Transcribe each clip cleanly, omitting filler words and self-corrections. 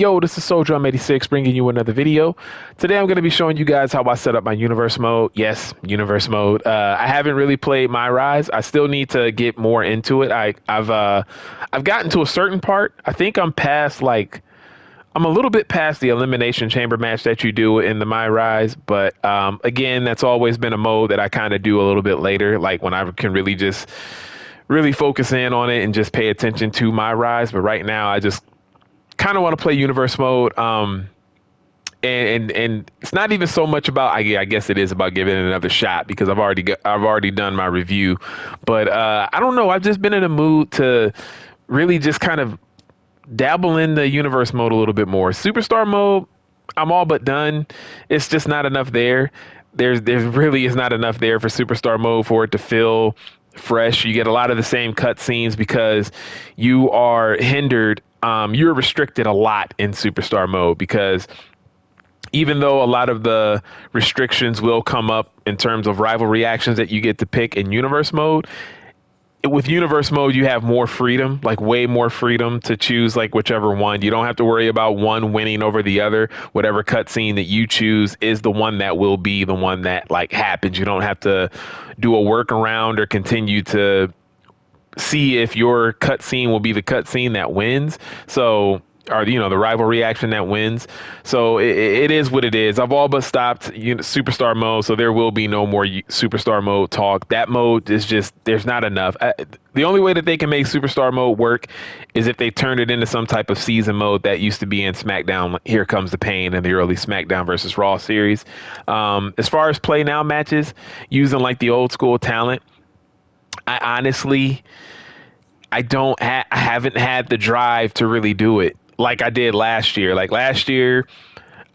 Yo, this is Soldier86 bringing you another video. Today I'm going to be showing you guys how I set up my universe mode. Yes, universe mode. I haven't really played My Rise. I still need to get more into it. I've gotten to a certain part. I think I'm a little bit past the elimination chamber match that you do in the My Rise, but again, that's always been a mode that I kind of do a little bit later, like when I can really just really focus in on it and just pay attention to My Rise. But right now, I just kind of want to play universe mode. And it's not even so much about, I guess it is about giving it another shot because I've already done my review, but I don't know. I've just been in a mood to really just kind of dabble in the universe mode a little bit more. Superstar mode, I'm all but done. It's just not enough there. There really is not enough there for superstar mode for it to feel fresh. You get a lot of the same cutscenes because you are hindered. You're restricted a lot in superstar mode because even though a lot of the restrictions will come up in terms of rival reactions that you get to pick in universe mode, with universe mode, you have more freedom, like way more freedom to choose like whichever one. You don't have to worry about one winning over the other. Whatever cutscene that you choose is the one that will be the one that like happens. You don't have to do a workaround or continue to see if your cutscene will be the cutscene that wins. So, or the rival reaction that wins. So it is what it is. I've all but stopped superstar mode, so there will be no more superstar mode talk. That mode is just there's not enough. The only way that they can make superstar mode work is if they turn it into some type of season mode that used to be in SmackDown. Here Comes the Pain in the early SmackDown versus Raw series. As far as play now matches using like the old school talent, I honestly I haven't had the drive to really do it like I did last year. Like last year,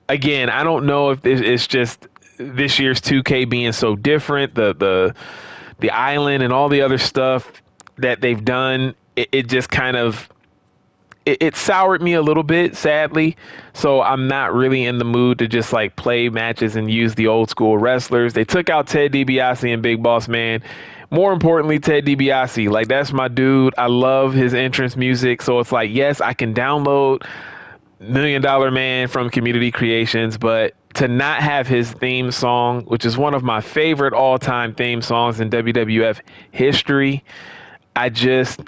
again, I don't know if it's just this year's 2K being so different, the island and all the other stuff that they've done. It just kind of it soured me a little bit, sadly. So I'm not really in the mood to just like play matches and use the old school wrestlers. They took out Ted DiBiase and Big Boss Man. More importantly, Ted DiBiase, like that's my dude. I love his entrance music. So it's like, yes, I can download $1 Million Man from Community Creations, but to not have his theme song, which is one of my favorite all-time theme songs in WWF history, I just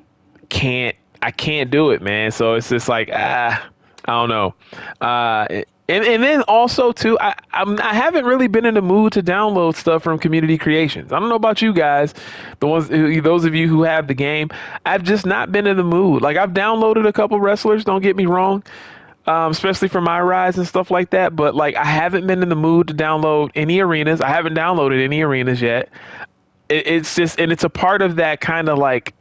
can't I can't do it, man. So it's just like I don't know. And then also too, I haven't really been in the mood to download stuff from Community Creations. I don't know about you guys, those of you who have the game. I've just not been in the mood. Like I've downloaded a couple wrestlers. Don't get me wrong, especially for My Rise and stuff like that. But like I haven't been in the mood to download any arenas. I haven't downloaded any arenas yet. It's just, and it's a part of that kind of like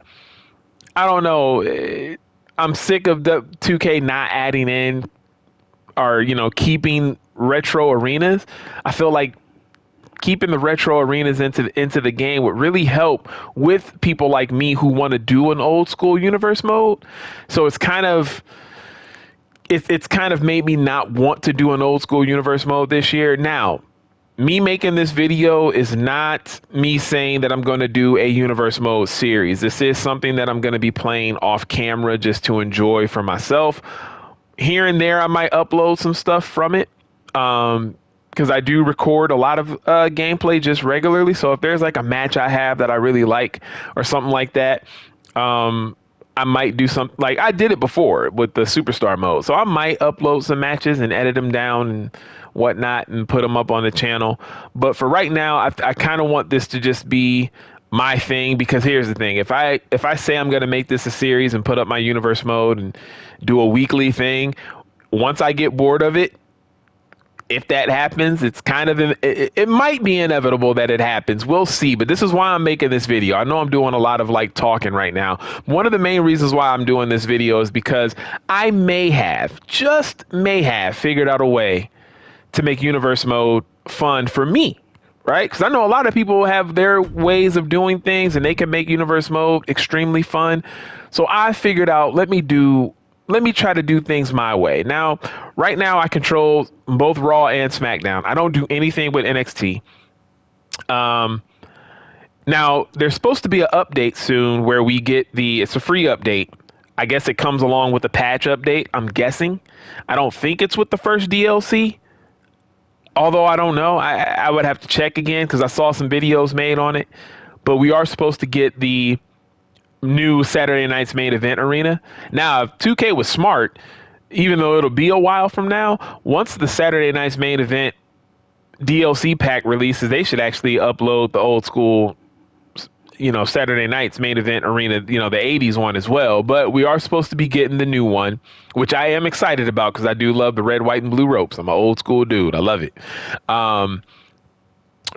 I don't know. I'm sick of the 2K not adding in or, keeping retro arenas. I feel like keeping the retro arenas into the game would really help with people like me who want to do an old school universe mode. So it's kind of made me not want to do an old school universe mode this year. Now, me making this video is not me saying that I'm going to do a universe mode series. This is something that I'm going to be playing off camera just to enjoy for myself. Here and there, I might upload some stuff from it because I do record a lot of gameplay just regularly. So if there's like a match I have that I really like or something like that, I might do something like I did it before with the superstar mode. So I might upload some matches and edit them down and whatnot and put them up on the channel. But for right now, I kind of want this to just be my thing, because here's the thing. If I say I'm going to make this a series and put up my universe mode and do a weekly thing, once I get bored of it, if that happens, it's kind of, it might be inevitable that it happens. We'll see. But this is why I'm making this video. I know I'm doing a lot of like talking right now. One of the main reasons why I'm doing this video is because I just may have figured out a way to make universe mode fun for me, right? Because I know a lot of people have their ways of doing things and they can make universe mode extremely fun. So I figured out, let me try to do things my way. Now, right now I control both Raw and SmackDown. I don't do anything with NXT. Now there's supposed to be an update soon where we get it's a free update I guess it comes along with the patch update. I'm guessing. I don't think it's with the first DLC. Although I don't know, I would have to check again because I saw some videos made on it. But we are supposed to get the new Saturday night's main event arena. Now, if 2K was smart, even though it'll be a while from now, once the Saturday night's main event DLC pack releases, they should actually upload the old school, Saturday night's main event arena, the 80s one as well. But we are supposed to be getting the new one, which I am excited about because I do love the red, white, and blue ropes. I'm an old school dude. I love it.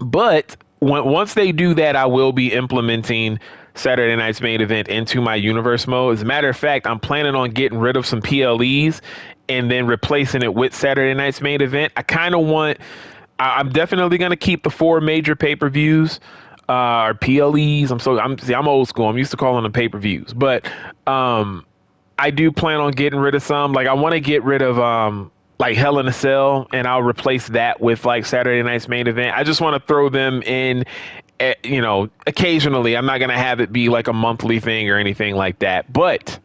But once they do that, I will be implementing Saturday night's main event into my universe mode. As a matter of fact, I'm planning on getting rid of some PLEs and then replacing it with Saturday night's main event. I'm definitely going to keep the 4 major pay-per-views, or PLEs. I'm old school. I'm used to calling them pay-per-views, but I do plan on getting rid of some. Like I want to get rid of like Hell in a Cell, and I'll replace that with like Saturday night's main event. I just want to throw them in, occasionally. I'm not gonna have it be like a monthly thing or anything like that. But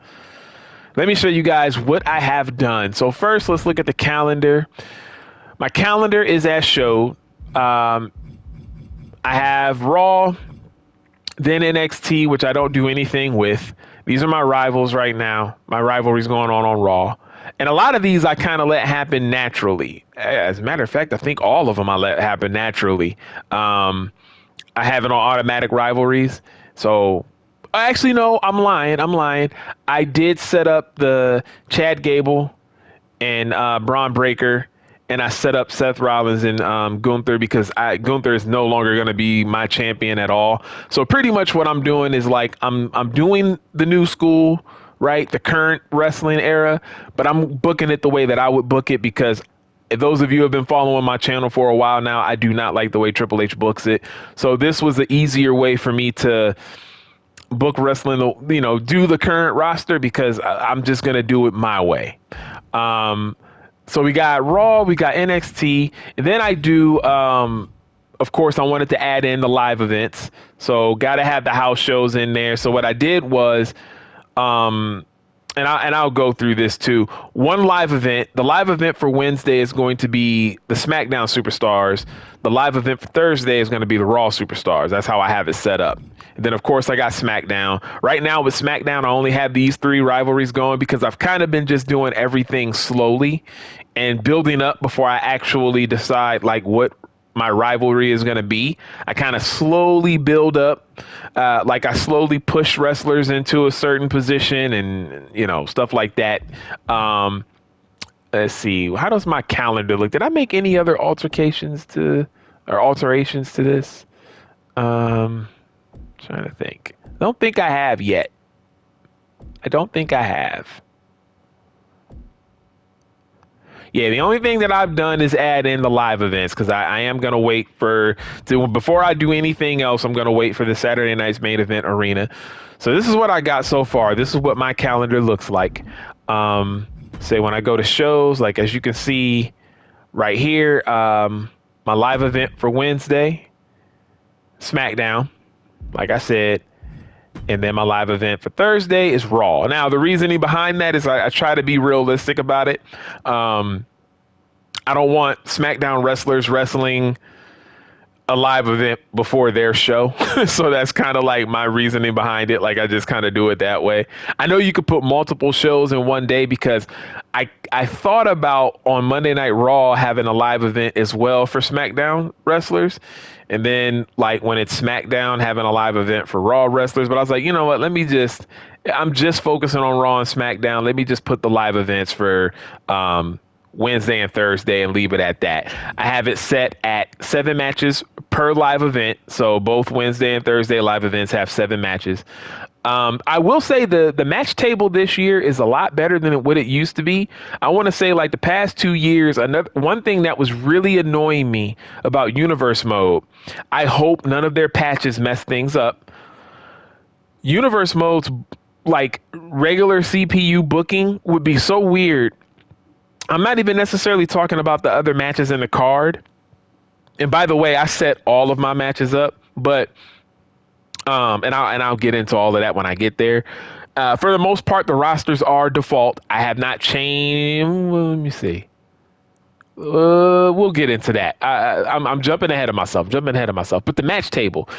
let me show you guys what I have done. So first, let's look at the calendar. My calendar is as showed. I have Raw, then NXT, which I don't do anything with. These are my rivals right now. My rivalry's going on Raw. And a lot of these I kind of let happen naturally. As a matter of fact, I think all of them I let happen naturally. I have it on automatic rivalries. So actually, no, I'm lying. I did set up the Chad Gable and Braun Breaker, and I set up Seth Rollins and Gunther because Gunther is no longer going to be my champion at all. So pretty much what I'm doing is like I'm doing the new school, right? The current wrestling era, but I'm booking it the way that I would book it because those of you who have been following my channel for a while now, I do not like the way Triple H books it. So this was the easier way for me to book wrestling, do the current roster because I'm just going to do it my way. So we got Raw, we got NXT, and then I do, of course, I wanted to add in the live events. So got to have the house shows in there. So what I did was, and I'll go through this too. One live event. The live event for Wednesday is going to be the SmackDown Superstars. The live event for Thursday is going to be the Raw Superstars. That's how I have it set up. And then, of course, I got SmackDown. Right now with SmackDown, I only have these 3 rivalries going because I've kind of been just doing everything slowly and building up before I actually decide like what my rivalry is going to be. I kind of slowly build up, like I slowly push wrestlers into a certain position and, stuff like that. Let's see. How does my calendar look? Did I make any other alterations to this? Trying to think. I don't think I have yet. I don't think I have. Yeah, the only thing that I've done is add in the live events because I am going to wait before I do anything else, I'm going to wait for the Saturday night's main event arena. So this is what I got so far. This is what my calendar looks like. Say when I go to shows, like as you can see right here, my live event for Wednesday, SmackDown, like I said. And then my live event for Thursday is Raw. Now, the reasoning behind that is I try to be realistic about it. I don't want SmackDown wrestlers wrestling a live event before their show. So that's kind of like my reasoning behind it. Like I just kind of do it that way. I know you could put multiple shows in one day because I thought about on Monday Night Raw having a live event as well for SmackDown wrestlers. And then like when it's SmackDown having a live event for Raw wrestlers. But I was like, you know what, I'm just focusing on Raw and SmackDown. Let me just put the live events for Wednesday and Thursday and leave it at that. I have it set at 7 matches per live event. So both Wednesday and Thursday live events have 7 matches. I will say the match table this year is a lot better than what it used to be. I want to say like the past 2 years, one thing that was really annoying me about Universe Mode, I hope none of their patches mess things up. Universe Mode's like regular CPU booking would be so weird. I'm not even necessarily talking about the other matches in the card. And by the way, I set all of my matches up, but and I'll get into all of that when I get there. For the most part, the rosters are default. I have not changed. Well, let me see. We'll get into that. I'm jumping ahead of myself. But the match table,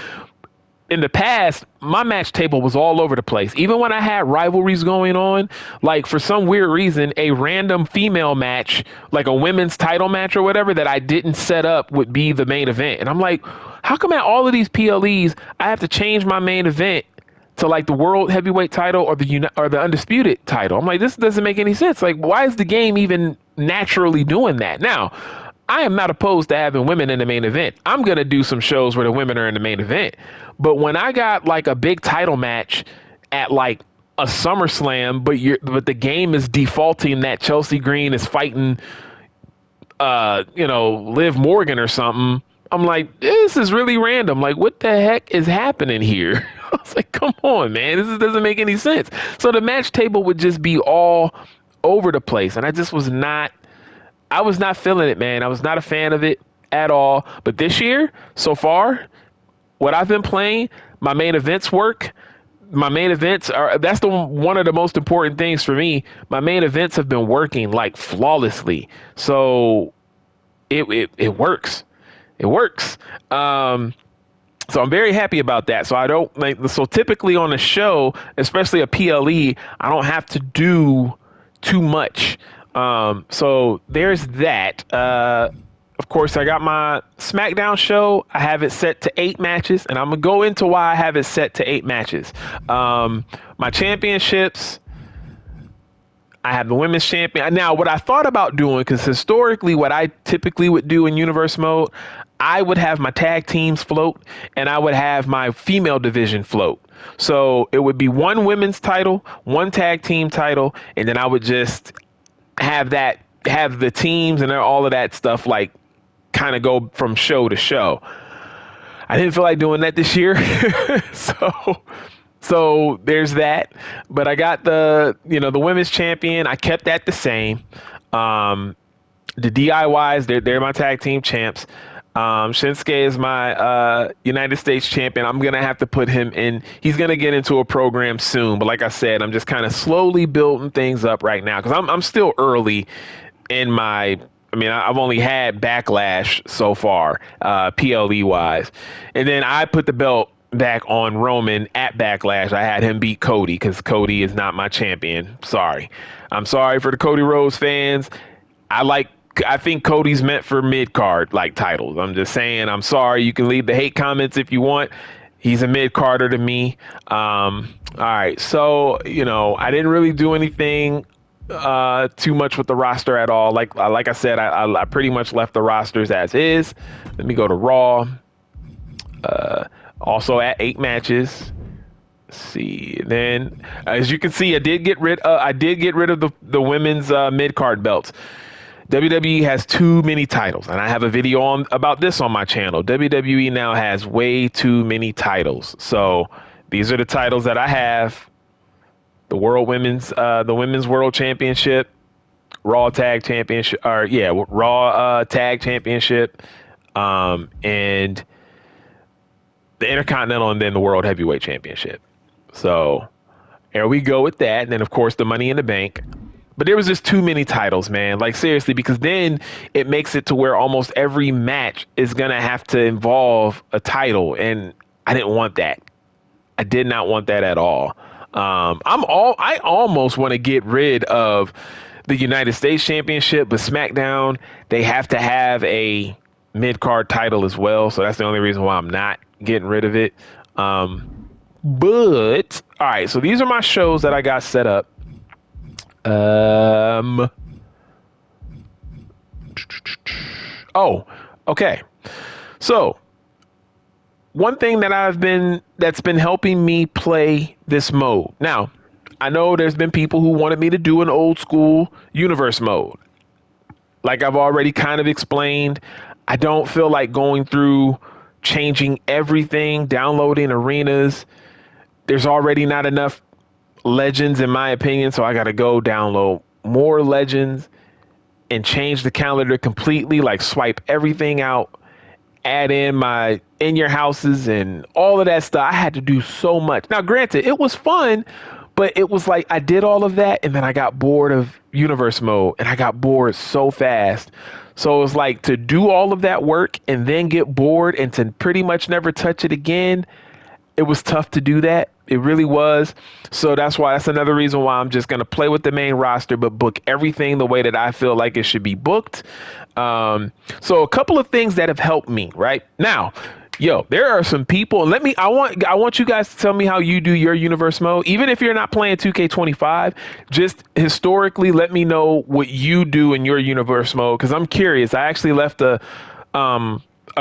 in the past, my match table was all over the place. Even when I had rivalries going on, like for some weird reason, a random female match, like a women's title match or whatever, that I didn't set up would be the main event. And I'm like, how come at all of these PLEs, I have to change my main event to like the world heavyweight title or the undisputed title? I'm like, this doesn't make any sense. Like, why is the game even naturally doing that? Now, I am not opposed to having women in the main event. I'm going to do some shows where the women are in the main event. But when I got like a big title match at like a SummerSlam, but the game is defaulting that Chelsea Green is fighting Liv Morgan or something, I'm like, this is really random. Like, what the heck is happening here? I was like, come on, man. Doesn't make any sense. So the match table would just be all over the place. And I was not feeling it, man. I was not a fan of it at all. But this year, so far, what I've been playing, my main events work. My main events are, that's one of the most important things for me. My main events have been working like flawlessly. So it works. It works. So I'm very happy about that. So I don't like, so typically on a show, especially a PLE, I don't have to do too much. So there's that. Of course, I got my SmackDown show. I have it set to 8 matches, and I'm gonna go into why I have it set to 8 matches. My championships, I have the women's champion. Now, what I thought about doing, because historically, what I typically would do in universe mode, I would have my tag teams float and I would have my female division float. So it would be one women's title, one tag team title, and then I would just have the teams and all of that stuff like kind of go from show to show. I didn't feel like doing that this year. So there's that. But I got the women's champion. I kept that the same. The DIYs, they're my tag team champs. Shinsuke is my United States champion. I'm gonna have to put him in. He's gonna get into a program soon. But like I said, I'm just kind of slowly building things up right now because I'm still early in my. I mean, I've only had Backlash so far, PLE wise, and then I put the belt back on Roman at Backlash. I had him beat Cody because Cody is not my champion. Sorry. I'm sorry for the Cody Rhodes fans. I think Cody's meant for mid-card like titles. I'm just saying, I'm sorry. You can leave the hate comments if you want. He's a mid-carder to me. All right. So, I didn't really do anything too much with the roster at all. Like I said, I pretty much left the rosters as is. Let me go to Raw. Also at 8 matches. Let's see. Then, as you can see, I did get rid of the women's mid card belts. WWE has too many titles, and I have a video about this on my channel. WWE now has way too many titles. So these are the titles that I have: the women's world championship, Raw tag championship, Raw tag championship, and the Intercontinental, and then the World Heavyweight Championship. So there we go with that. And then, of course, the Money in the Bank. But there was just too many titles, man. Like, seriously, because then it makes it to where almost every match is going to have to involve a title. And I didn't want that. I did not want that at all. I almost want to get rid of the United States Championship, but SmackDown, they have to have a mid-card title as well. So that's the only reason why I'm not getting rid of it. But all right, so these are my shows that I got set up. Oh, okay. So one thing that's been helping me play this mode. Now, I know there's been people who wanted me to do an old school universe mode. Like I've already kind of explained, I don't feel like going through changing everything, downloading arenas. There's already not enough legends in my opinion, so I got to go download more legends and change the calendar completely, like swipe everything out, add in my in your houses and all of that stuff. I had to do so much. Now, granted, it was fun, But it was like I did all of that and then I got bored of universe mode and I got bored so fast. So it was like to do all of that work and then get bored and to pretty much never touch it again. It was tough to do that. It really was. So that's another reason why I'm just going to play with the main roster, but book everything the way that I feel like it should be booked. So a couple of things that have helped me right now. Yo, there are some people. I want you guys to tell me how you do your universe mode. Even if you're not playing 2K25, just historically let me know what you do in your universe mode because I'm curious. I actually left a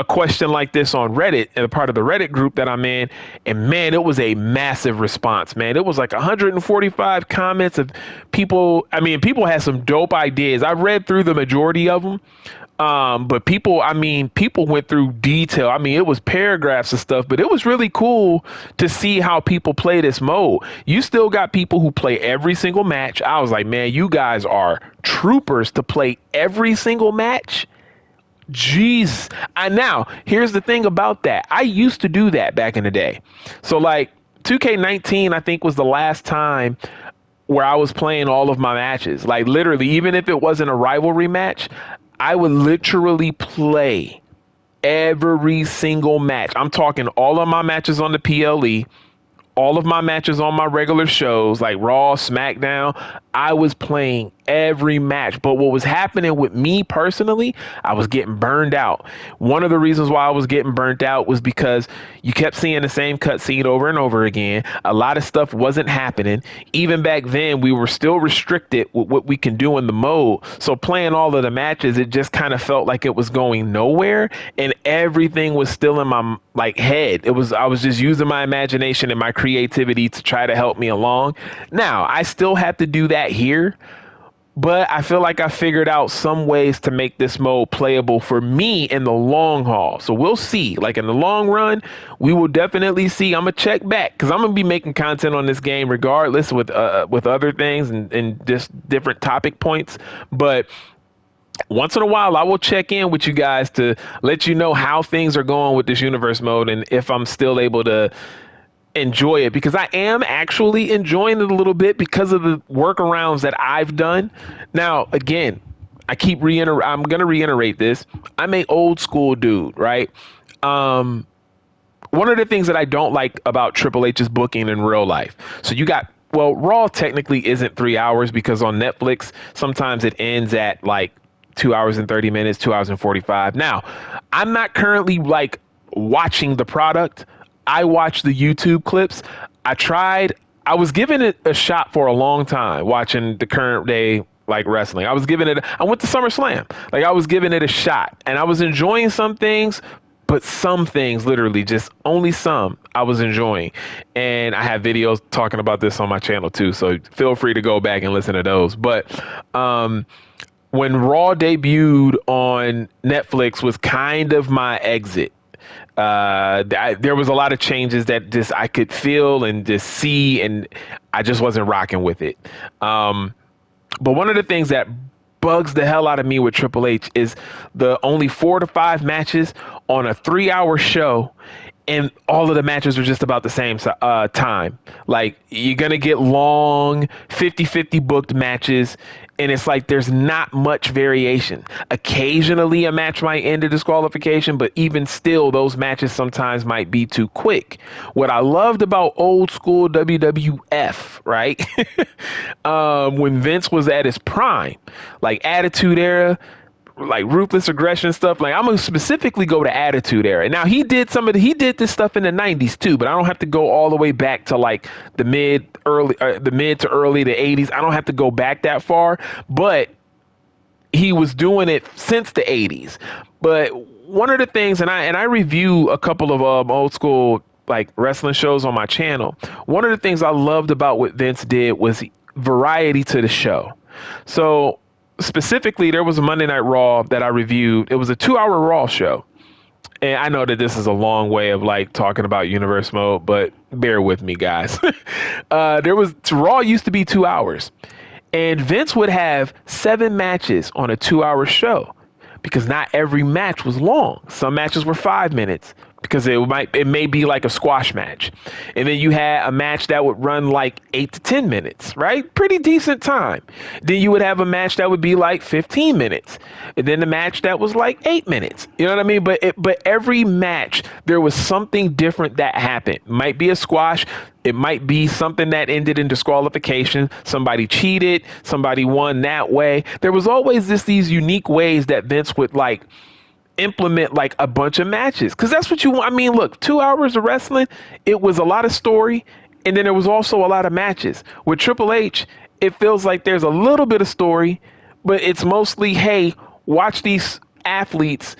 question like this on Reddit and a part of the Reddit group that I'm in. And man, it was a massive response, man. It was like 145 comments of people. I mean, people had some dope ideas. I read through the majority of them. But people went through detail. I mean, it was paragraphs of stuff, but it was really cool to see how people play this mode. You still got people who play every single match. I was like, man, you guys are troopers to play every single match. Jeez. Now, here's the thing about that. I used to do that back in the day. So like 2K19, I think was the last time where I was playing all of my matches. Like literally, even if it wasn't a rivalry match, I would literally play every single match. I'm talking all of my matches on the PLE, all of my matches on my regular shows like Raw, SmackDown. I was playing every match. But what was happening with me personally, I was getting burned out. One of the reasons why I was getting burnt out was because you kept seeing the same cutscene over and over again. A lot of stuff wasn't happening. Even back then, we were still restricted with what we can do in the mode. So playing all of the matches, it just kind of felt like it was going nowhere, and everything was still in my like head. I was just using my imagination and my creativity to try to help me along. Now, I still have to do that here, but I feel like I figured out some ways to make this mode playable for me in the long haul. So we'll see. Like in the long run, we will definitely see. I'm gonna check back because I'm gonna be making content on this game regardless with other things and just different topic points. But once in a while, I will check in with you guys to let you know how things are going with this universe mode and if I'm still able to enjoy it, because I am actually enjoying it a little bit because of the workarounds that I've done. Now, again, I'm going to reiterate this. I'm a old school dude, right? One of the things that I don't like about Triple H's booking in real life. So you got, well, Raw technically isn't 3 hours because on Netflix, sometimes it ends at like 2 hours and 30 minutes, 2 hours and 45. Now, I'm not currently like watching the product. I watch the YouTube clips. I was giving it a shot for a long time watching the current day like wrestling. I went to SummerSlam. Like I was giving it a shot and I was enjoying some things, but some things, literally just only some, I was enjoying. And I have videos talking about this on my channel too. So feel free to go back and listen to those. But when Raw debuted on Netflix was kind of my exit. There was a lot of changes that just I could feel and just see, and I just wasn't rocking with it. But one of the things that bugs the hell out of me with Triple H is the only 4 to 5 matches on a 3-hour show, and all of the matches are just about the same time. Like you're going to get long 50-50 booked matches, and it's like there's not much variation. Occasionally a match might end a disqualification, but even still, those matches sometimes might be too quick. What I loved about old school WWF, right? When Vince was at his prime, like Attitude Era, like ruthless aggression stuff. Like I'm gonna specifically go to Attitude Era. Now he did this stuff in the 90s too, but I don't have to go all the way back to like the mid to early the 80s. I don't have to go back that far, but he was doing it since the 80s. But one of the things, and I review a couple of old school like wrestling shows on my channel. One of the things I loved about what Vince did was variety to the show. So specifically, there was a Monday Night Raw that I reviewed. It was a 2-hour Raw show. And I know that this is a long way of like talking about universe mode, but bear with me, guys. Raw used to be 2 hours, and Vince would have 7 matches on a 2-hour show because not every match was long. Some matches were 5 minutes. because it may be like a squash match. And then you had a match that would run like 8 to 10 minutes, right? Pretty decent time. Then you would have a match that would be like 15 minutes. And then the match that was like 8 minutes. You know what I mean? But every match, there was something different that happened. Might be a squash. It might be something that ended in disqualification. Somebody cheated. Somebody won that way. There was always these unique ways that Vince would like implement like a bunch of matches, because that's what you want. I mean, look, 2 hours of wrestling, it was a lot of story, and then there was also a lot of matches. With Triple H, it feels like there's a little bit of story, but it's mostly, hey, watch these athletes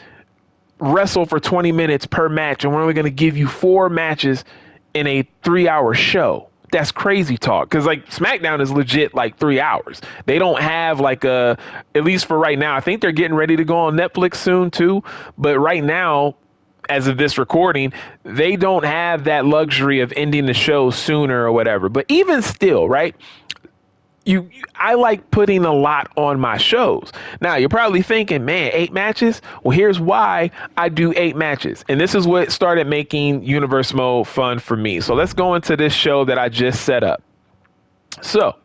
wrestle for 20 minutes per match, and we're only going to give you 4 matches in a 3-hour show. That's crazy talk, because like SmackDown is legit like 3 hours. They don't have like at least for right now, I think they're getting ready to go on Netflix soon too. But right now, as of this recording, they don't have that luxury of ending the show sooner or whatever. But even still, right? I like putting a lot on my shows. Now you're probably thinking, man, 8 matches? Well, here's why I do 8 matches. And this is what started making Universe Mode fun for me. So let's go into this show that I just set up. So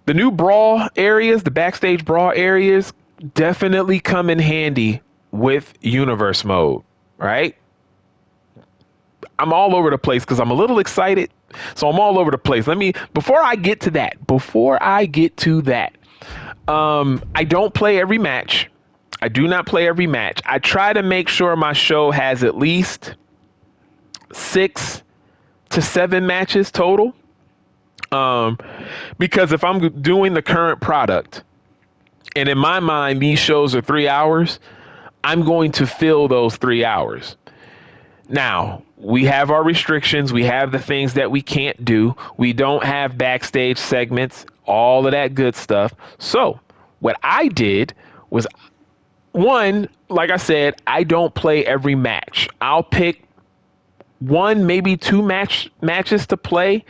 the new brawl areas, the backstage brawl areas, definitely come in handy with Universe Mode, right? I'm all over the place because I'm a little excited. So I'm all over the place. Before I get to that, I don't play every match. I do not play every match. I try to make sure my show has at least 6 to 7 matches total. Because if I'm doing the current product, and in my mind, these shows are 3 hours, I'm going to fill those 3 hours. Now, we have our restrictions. We have the things that we can't do. We don't have backstage segments, all of that good stuff. So what I did was, one, like I said, I don't play every match. I'll pick 1, maybe 2 matches to play.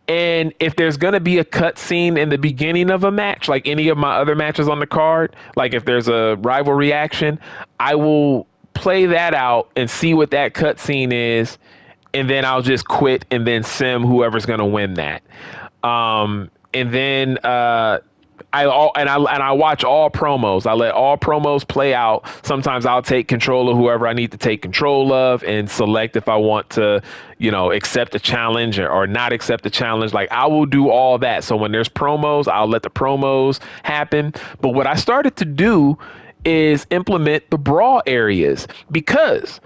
And if there's going to be a cut scene in the beginning of a match, like any of my other matches on the card, like if there's a rivalry action, I will play that out and see what that cut scene is. And then I'll just quit and then sim whoever's going to win that. And then I watch all promos. I let all promos play out. Sometimes I'll take control of whoever I need to take control of and select if I want to, accept the challenge or not accept the challenge. Like, I will do all that. So when there's promos, I'll let the promos happen. But what I started to do is implement the brawl areas, because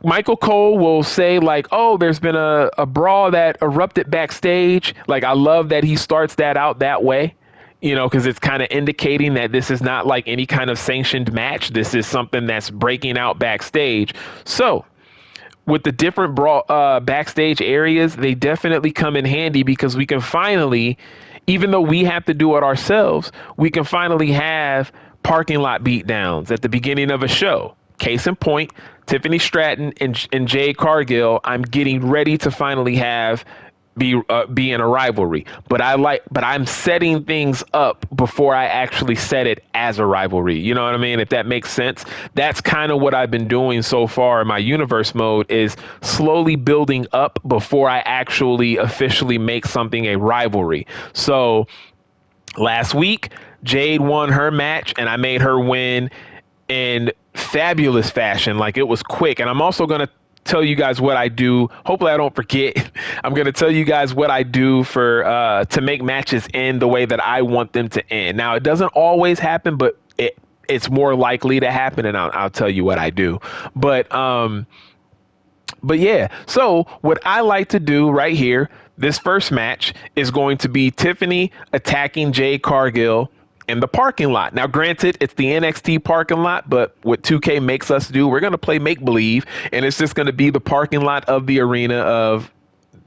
Michael Cole will say like, oh, there's been a brawl that erupted backstage. Like, I love that he starts that out that way, because it's kind of indicating that this is not like any kind of sanctioned match. This is something that's breaking out backstage. So with the different brawl backstage areas, they definitely come in handy, because we can finally, even though we have to do it ourselves, we can finally have parking lot beatdowns at the beginning of a show. Case in point, Tiffany Stratton and Jade Cargill, I'm getting ready to finally have be in a rivalry. But I'm setting things up before I actually set it as a rivalry. You know what I mean? If that makes sense. That's kind of what I've been doing so far in my Universe Mode, is slowly building up before I actually officially make something a rivalry. So last week, Jade won her match and I made her win in fabulous fashion. Like, it was quick. And I'm also going to tell you guys what I do. Hopefully I don't forget. I'm going to tell you guys what I do for to make matches end the way that I want them to end. Now, it doesn't always happen, but it's more likely to happen, and I'll tell you what I do. But yeah, so what I like to do right here, this first match is going to be Tiffany attacking Jade Cargill in the parking lot. Now, granted, it's the NXT parking lot, but what 2K makes us do, we're going to play make-believe, and it's just going to be the parking lot of the arena of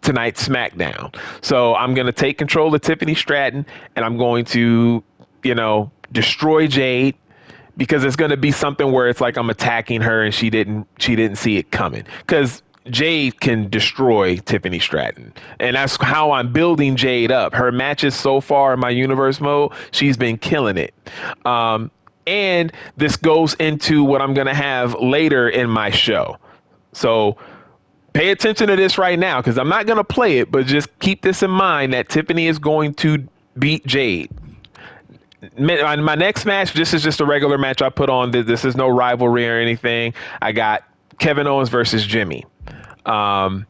tonight's SmackDown. So I'm going to take control of Tiffany Stratton, and I'm going to, destroy Jade, because it's going to be something where it's like I'm attacking her and she didn't see it coming, because Jade can destroy Tiffany Stratton. And that's how I'm building Jade up. Her matches so far in my Universe Mode, she's been killing it. And this goes into what I'm going to have later in my show. So pay attention to this right now because I'm not going to play it, but just keep this in mind that Tiffany is going to beat Jade. My next match, this is just a regular match I put on. This is no rivalry or anything. I got Kevin Owens versus Jimmy. And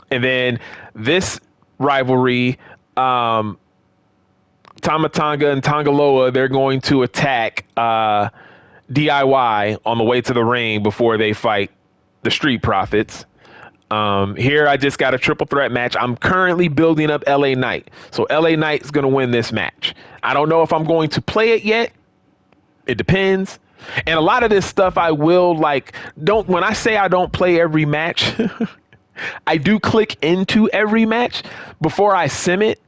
then this rivalry, Tama Tonga and Tongaloa, they're going to attack DIY on the way to the ring before they fight the Street Profits. Here I just got a triple threat match. I'm currently building up LA Knight. So LA Knight is going to win this match. I don't know if I'm going to play it yet. It depends. And a lot of this stuff I will when I say I don't play every match, I do click into every match before I sim it,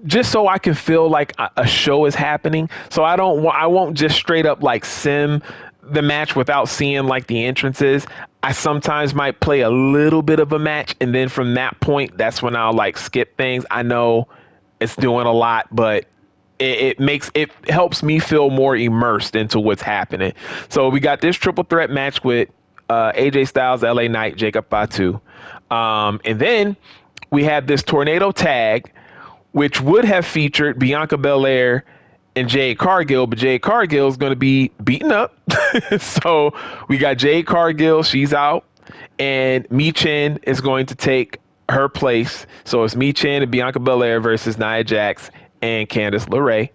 just so I can feel like a show is happening. So I won't just straight up sim the match without seeing the entrances. I sometimes might play a little bit of a match, and then from that point, that's when I'll skip things. I know it's doing a lot, but it helps me feel more immersed into what's happening. So we got this triple threat match with AJ Styles, LA Knight, Jacob Fatu. And then we had this tornado tag, which would have featured Bianca Belair and Jade Cargill, but Jade Cargill is going to be beaten up. So we got Jade Cargill, she's out, and Mi Chen is going to take her place. So it's Mi Chen and Bianca Belair versus Nia Jax and Candice LeRae.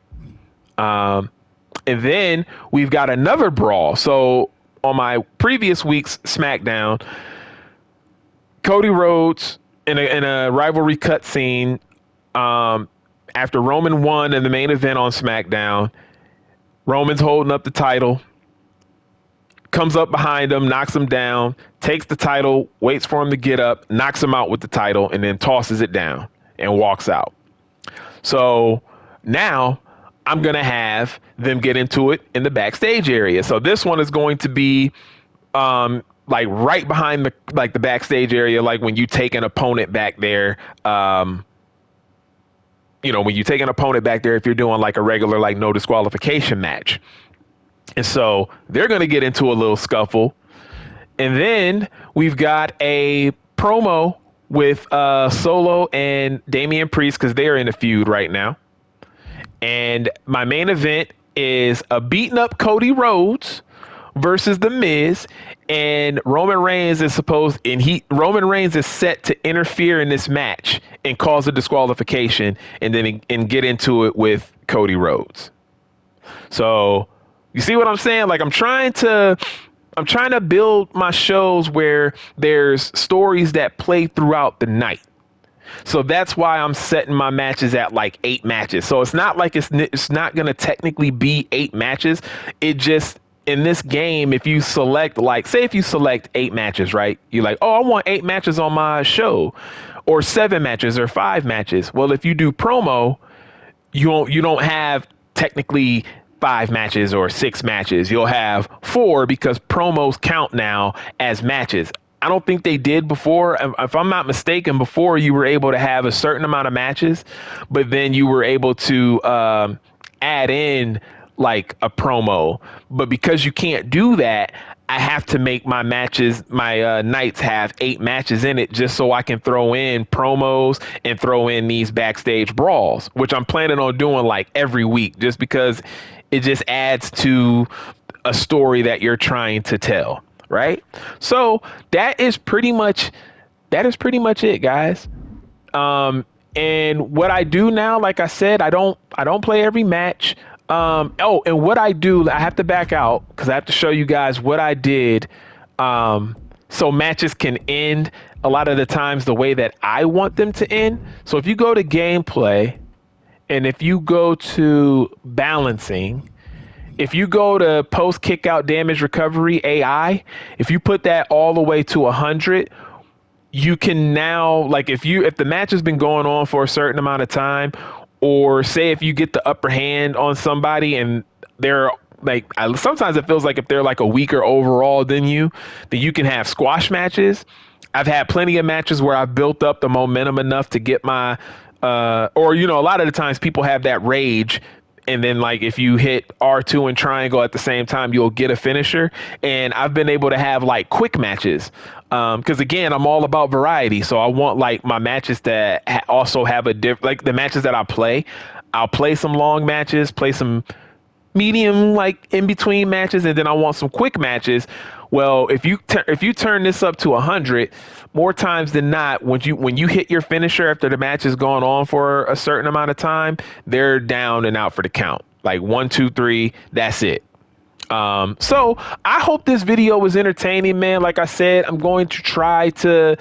And then we've got another brawl. So on my previous week's SmackDown, Cody Rhodes in a rivalry cutscene, after Roman won in the main event on SmackDown, Roman's holding up the title, comes up behind him, knocks him down, takes the title, waits for him to get up, knocks him out with the title, and then tosses it down and walks out. So now I'm going to have them get into it in the backstage area. So this one is going to be right behind the backstage area, when you take an opponent back there. When you take an opponent back there, if you're doing a regular no disqualification match. And so they're going to get into a little scuffle. And then we've got a promo with Solo and Damian Priest, because they're in a feud right now. And my main event is a beaten up Cody Rhodes versus The Miz, and Roman Reigns is Roman Reigns is set to interfere in this match and cause a disqualification, and then get into it with Cody Rhodes. So you see what I'm saying? I'm trying to build my shows where there's stories that play throughout the night. So that's why I'm setting my matches at 8 matches. So it's not it's not going to technically be 8 matches. It just, in this game, if you select, say if you select 8 matches, right? You're I want 8 matches on my show, or 7 matches or 5 matches. Well, if you do promo, you don't have technically 5 matches or 6 matches. You'll have 4, because promos count now as matches. I don't think they did before. If I'm not mistaken, before you were able to have a certain amount of matches, but then you were able to add in a promo. But because you can't do that, I have to make my matches, my nights have 8 matches in it, just so I can throw in promos and throw in these backstage brawls, which I'm planning on doing every week, just because it just adds to a story that you're trying to tell. Right. So that is pretty much it, guys. And what I do now, like I said, I don't play every match. And what I do, I have to back out because I have to show you guys what I did. So matches can end a lot of the times the way that I want them to end. So if you go to gameplay, and if you go to balancing, if you go to post kick out damage recovery AI, if you put that all the way to 100, you can now, if the match has been going on for a certain amount of time, or say if you get the upper hand on somebody and they're sometimes it feels like if they're a weaker overall than you, then you can have squash matches. I've had plenty of matches where I've built up the momentum enough to get my, a lot of the times people have that rage and then like if you hit R2 and triangle at the same time, you'll get a finisher. And I've been able to have like quick matches. Because again, I'm all about variety. So I want like my matches to also have a like the matches that I play. I'll play some long matches, play some medium like in between matches, and then I want some quick matches. Well, if you turn this up to 100, more times than not, when you hit your finisher after the match has gone on for a certain amount of time, they're down and out for the count. Like 1, 2, 3, that's it. So I hope this video was entertaining, man. Like I said, I'm going to try to.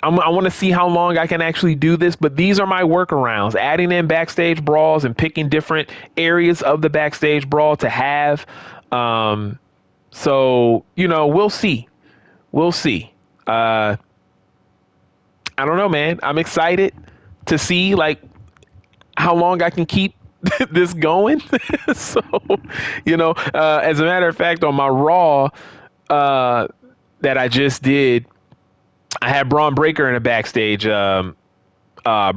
I want to see how long I can actually do this, but these are my workarounds: adding in backstage brawls and picking different areas of the backstage brawl to have. Um, so we'll see. We'll see. I don't know, man. I'm excited to see like how long I can keep this going. So, as a matter of fact, on my Raw uh, that I just did, I had Braun Breaker in a backstage brawl. I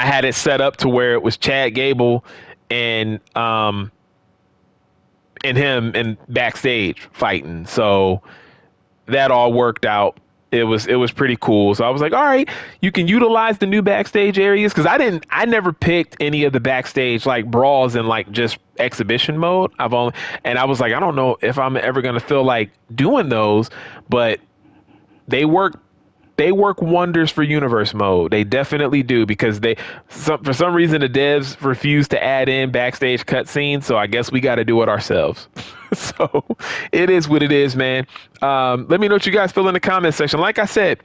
had it set up to where it was Chad Gable and him in backstage fighting. So that all worked out. It was pretty cool. So I was like, all right, you can utilize the new backstage areas, because I never picked any of the backstage like brawls in like just exhibition mode. And I was like, I don't know if I'm ever gonna feel like doing those, but they work they work wonders for universe mode. They definitely do, because for some reason the devs refuse to add in backstage cutscenes. So I guess we got to do it ourselves. So it is what it is, man. Let me know what you guys feel in the comment section. Like I said,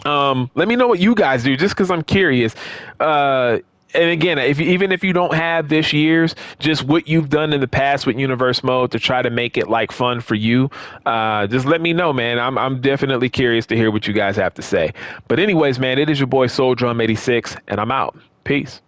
let me know what you guys do, just because I'm curious. And again, even if you don't have this year's, just what you've done in the past with universe mode to try to make it like fun for you, just let me know, man. I'm definitely curious to hear what you guys have to say. But anyways, man, it is your boy Soul Drum 86, and I'm out. Peace.